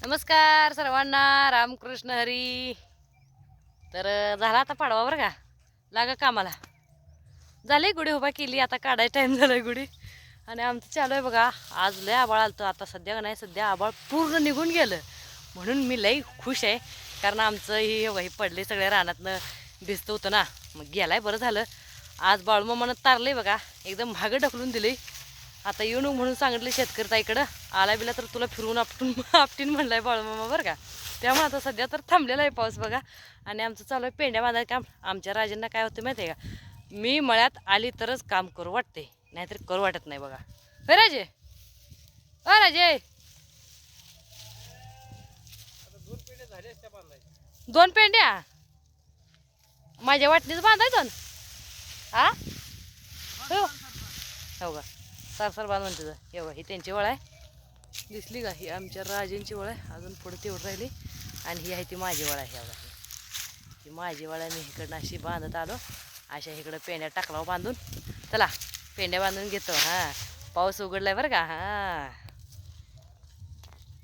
नमस्कार सर्वांना, रामकृष्ण हरी. तर झाला आता पाडवा बरं का. लागा कामाला. झाली गुढी उभा केली, आता काढायचा टाईम झालाय गुढी. आणि आमचं चालू आहे बघा. आज लय आबाळ आलतं, आता सध्या नाही, सध्या आबाळ पूर्ण निघून गेलं. म्हणून मी लई खुश आहे, कारण आमचं ही पडले सगळ्या रानातनं भिजतं होतं ना. मग गेलाय बरं झालं. आज बाळूमामानं तारले बघा, एकदम भागं ढकलून दिले. आता येऊ नको म्हणून सांगितले शेतकरी ताईकडं. आला बिला तर तुला फिरवून आपटीन म्हणलाय बाळूमामा बरं का. त्यामुळे आता सध्या तर थांबलेला आहे पाऊस बघा. आणि आमचं चालू आहे पेंड्या बांधायचं काम. आमच्या राजांना काय होतं माहिती आहे का, मी मळ्यात आली तरच काम करू वाटते, नाहीतर करू वाटत नाही बघा. होय राजे, हो राजे. दोन पेंड्या माझ्या वाटणीच बांधायचं हा. हो का, सर बांध म्हणते हे बघा. ही त्यांची वळ आहे, दिसली का. ही आमच्या राजांची वळ आहे, अजून पुढे तेवढं राहिली. आणि ही आहे ती माझी वळ आहे. बघा ही माझी वळ आहे. मी इकडनं अशी बांधत आलो, अशा इकडं पेंड्या टाकला बांधून. चला पेंड्या बांधून घेतो. हां, पाऊस उघडलाय बरं का. हां,